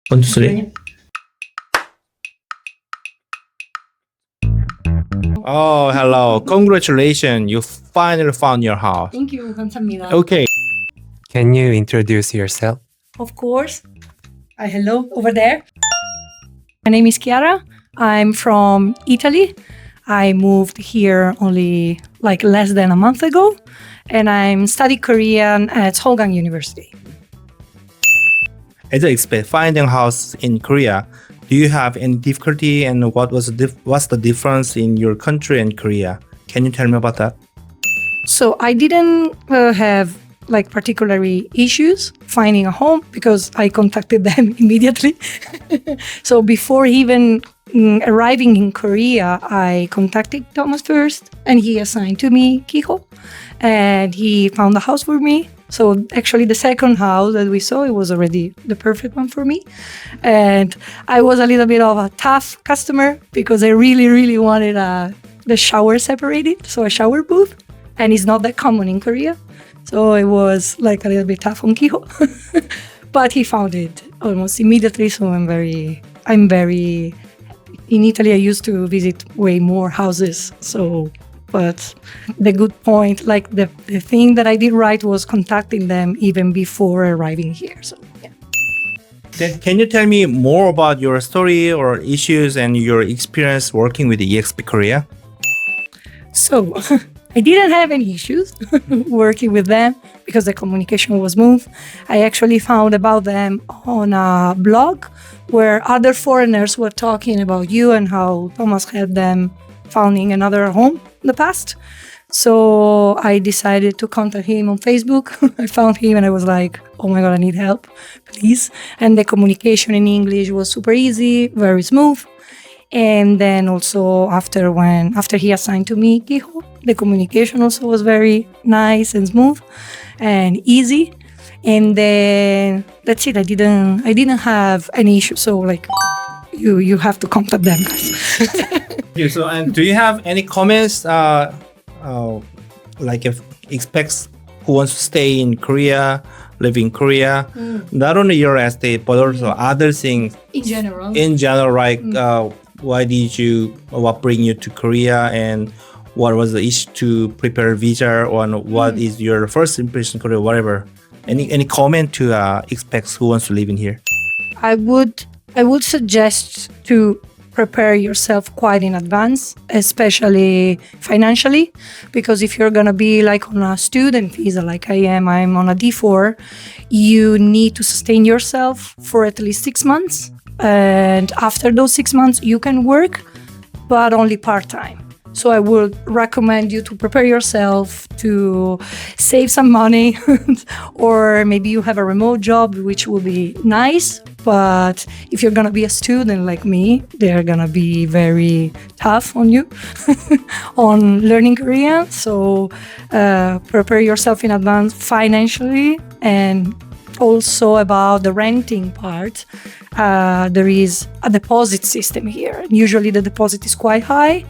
1, 2, 3. Oh, hello. Congratulations. You finally found your house. Thank you. 감사합니다. Okay. Can you introduce yourself? Of course. Hello, over there. My name is Chiara. I'm from Italy. I moved here only like less than a month ago, and I'm studying Korean at Seoul University. As an expat finding a house in Korea, do you have any difficulty, and what's the difference in your country and Korea? Can you tell me about that? So I didn't have like particularly issues finding a home because I contacted them immediately. So before even arriving in Korea, I contacted Thomas first, and he assigned to me Kiho, and he found a house for me. So actually the second house that we saw, it was already the perfect one for me. And I was a little bit of a tough customer because I really wanted the shower separated, so a shower booth. And it's not that common in Korea. So it was like a little bit tough on Kiho. But he found it almost immediately, so I'm very in Italy I used to visit way more houses, so but the good point, like the thing that I did right was contacting them even before arriving here. So yeah. Then can you tell me more about your story or issues and your experience working with eXp Korea? So I didn't have any issues working with them because the communication was smooth. I actually found about them on a blog where other foreigners were talking about you and how Thomas had them founding another home in the past. So I decided to contact him on Facebook. I found him and I was like, oh my God, I need help, please. And the communication in English was super easy, very smooth. And then also after he assigned to me Kiho, the communication also was very nice and smooth and easy. And then that's it. I didn't have any issue. So like you have to contact them, guys. Yeah, so, and do you have any comments like if expats who wants to stay in Korea, live in Korea, not only your estate but also other things In general. like what bring you to Korea, and what was the issue to prepare a visa, or what is your first impression Korea, whatever. Any comment to expats who wants to live in here? I would suggest to prepare yourself quite in advance, especially financially, because if you're gonna be like on a student visa like I'm on a D4, you need to sustain yourself for at least 6 months. And after those 6 months, you can work, but only part-time. So I would recommend you to prepare yourself to save some money or maybe you have a remote job, which will be nice. But if you're going to be a student like me, they're going to be very tough on you on learning Korean. So prepare yourself in advance financially. And also about the renting part, there is a deposit system here. Usually the deposit is quite high.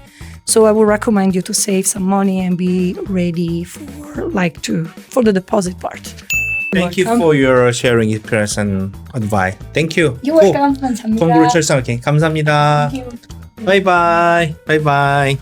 So I would recommend you to save some money and be ready for the deposit part. Thank you for your sharing experience and advice. Thank you. You're welcome. 감사합니다. Congratulations. Okay, 감사합니다. Thank you. Bye bye. Bye bye.